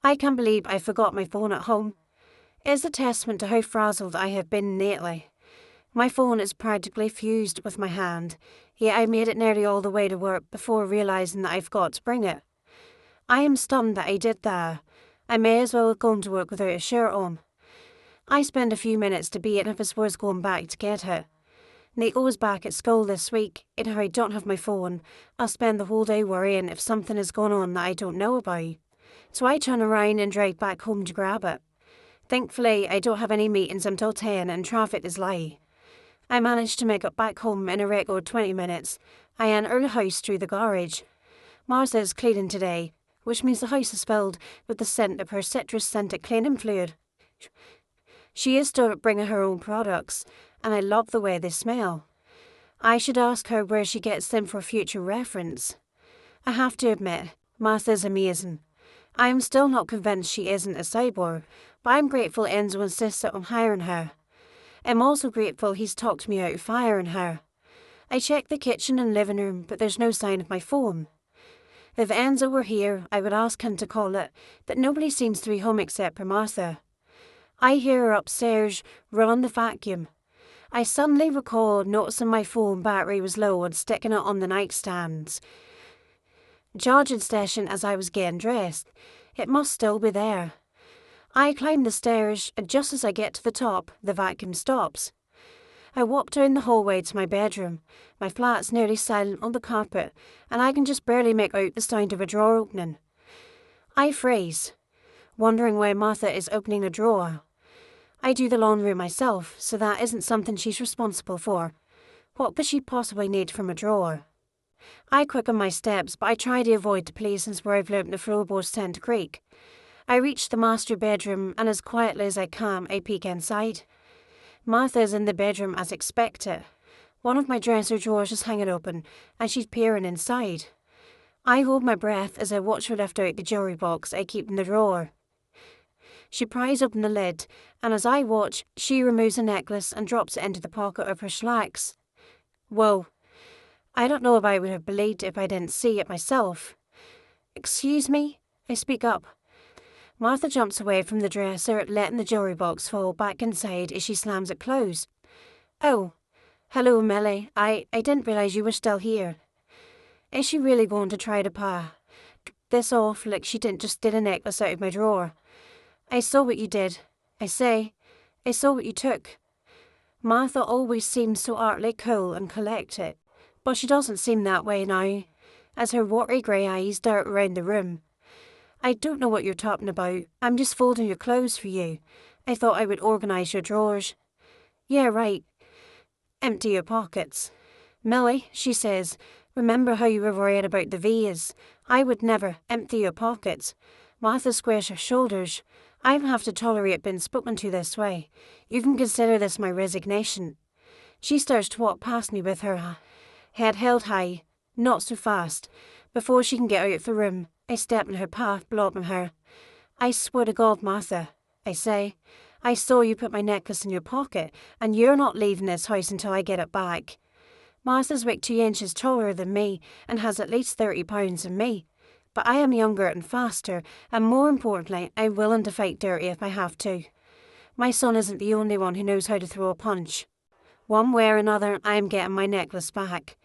I can't believe I forgot my phone at home. It's a testament to how frazzled I have been lately. My phone is practically fused with my hand, yet I made it nearly all the way to work before realising that I've got to bring it. I am stunned that I did that. I may as well have gone to work without a shirt on. I spend a few minutes debating if it's worth going back to get it. Nico is back at school this week, and if I don't have my phone, I'll spend the whole day worrying if something has gone on that I don't know about. So I turn around and drive back home to grab it. Thankfully, I don't have any meetings until 10 and traffic is light. I managed to make it back home in a record 20 minutes. I enter the house through the garage. Martha is cleaning today, which means the house is filled with the scent of her citrus-scented cleaning fluid. She is still bringing her own products, and I love the way they smell. I should ask her where she gets them for future reference. I have to admit, Martha is amazing. I am still not convinced she isn't a cyborg, but I'm grateful Enzo insisted on hiring her. I'm also grateful he's talked me out of firing her. I checked the kitchen and living room, but there's no sign of my phone. If Enzo were here, I would ask him to call it, but nobody seems to be home except for Martha. I hear her upstairs, running the vacuum. I suddenly recall noticing my phone battery was low and sticking it on the nightstand's charging station as I was getting dressed. It must still be there. I climb the stairs, and just as I get to the top, the vacuum stops. I walk down the hallway to my bedroom. My flat's nearly silent on the carpet, and I can just barely make out the sound of a drawer opening. I freeze, wondering why Martha is opening a drawer. I do the laundry myself, so that isn't something she's responsible for. What could she possibly need from a drawer? I quicken my steps, but I try to avoid the places where I've learnt the floorboards tend to creak. I reach the master bedroom, and as quietly as I can, I peek inside. Martha is in the bedroom as expected. One of my dresser drawers is hanging open, and she's peering inside. I hold my breath as I watch her lift out the jewellery box I keep in the drawer. She pries open the lid, and as I watch, she removes a necklace and drops it into the pocket of her slacks. Whoa. I don't know if I would have believed it if I didn't see it myself. Excuse me? I speak up. Martha jumps away from the dresser, letting the jewellery box fall back inside as she slams it closed. Oh, hello, Millie. I didn't realise you were still here. Is she really going to try to pass this off like she didn't just steal a necklace out of my drawer? I saw what you did. I saw what you took. Martha always seemed so artfully cool and collected, but she doesn't seem that way now, as her watery grey eyes dart around the room. I don't know what you're talking about. I'm just folding your clothes for you. I thought I would organise your drawers. Yeah, right. Empty your pockets. Millie, she says, remember how you were worried about the V's? I would never empty your pockets. Martha squares her shoulders. I don't have to tolerate being spoken to this way. You can consider this my resignation. She starts to walk past me with her head held high. Not so fast. Before she can get out of the room, I step in her path, blocking her. I swear to God, Martha, I say, I saw you put my necklace in your pocket, and you're not leaving this house until I get it back. Martha's like 2 inches taller than me and has at least 30 pounds than me. But I am younger and faster, and more importantly, I'm willing to fight dirty if I have to. My son isn't the only one who knows how to throw a punch. One way or another, I am getting my necklace back.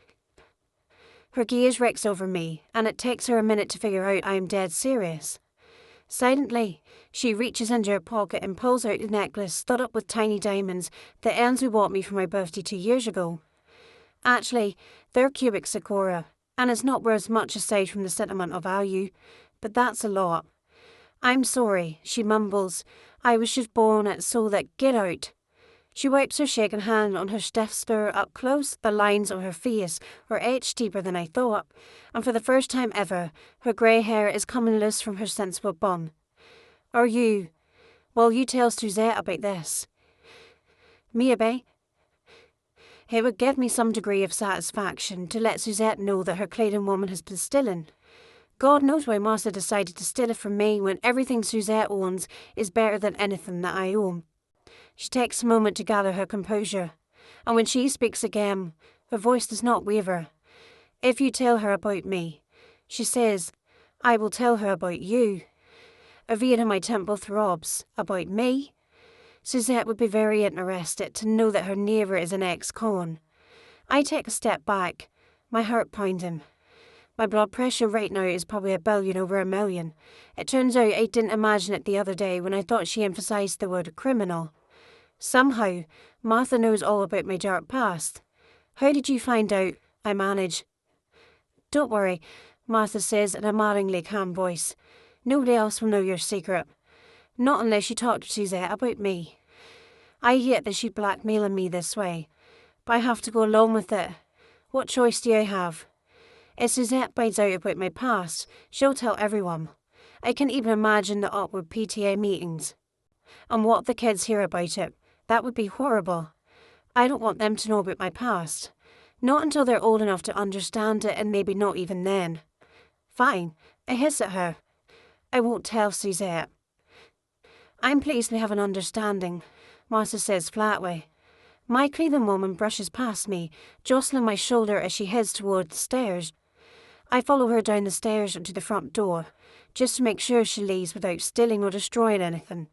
Her gaze rests over me, and it takes her a minute to figure out I am dead serious. Silently, she reaches into her pocket and pulls out the necklace stud up with tiny diamonds that Enzo bought me for my birthday 2 years ago. Actually, they're cubic sakura, and it's not worth much aside from the sentimental value, but that's a lot. I'm sorry, she mumbles. I was just born at so that get out. She wipes her shaking hand on her stiff spur up close. The lines on her face were etched deeper than I thought, and for the first time ever, her grey hair is coming loose from her sensible bun. Will you tell Suzette about this? Maybe. It would give me some degree of satisfaction to let Suzette know that her cleaning woman has been stealing. God knows why Martha decided to steal it from me when everything Suzette owns is better than anything that I own. She takes a moment to gather her composure, and when she speaks again, her voice does not waver. If you tell her about me, she says, I will tell her about you. A vein in my temple throbs. About me? Suzette would be very interested to know that her neighbour is an ex-con. I take a step back, my heart pounding. My blood pressure right now is probably 1,000,000,000. It turns out I didn't imagine it the other day when I thought she emphasised the word criminal. Somehow, Martha knows all about my dark past. How did you find out? I manage. Don't worry, Martha says in a marringly calm voice. Nobody else will know your secret. Not unless you talk to Suzette about me. I hate that she's blackmailing me this way, but I have to go along with it. What choice do I have? If Suzette finds out about my past, she'll tell everyone. I can even imagine the awkward PTA meetings. And what if the kids hear about it? That would be horrible. I don't want them to know about my past. Not until they're old enough to understand it, and maybe not even then. Fine, I hiss at her. I won't tell Suzette. I'm pleased we have an understanding, Martha says flatly. My cleaning woman brushes past me, jostling my shoulder as she heads toward the stairs. I follow her down the stairs to the front door, just to make sure she leaves without stealing or destroying anything.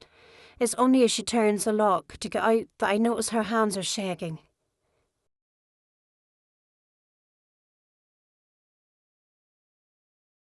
It's only as she turns the lock to get out that I notice her hands are shaking.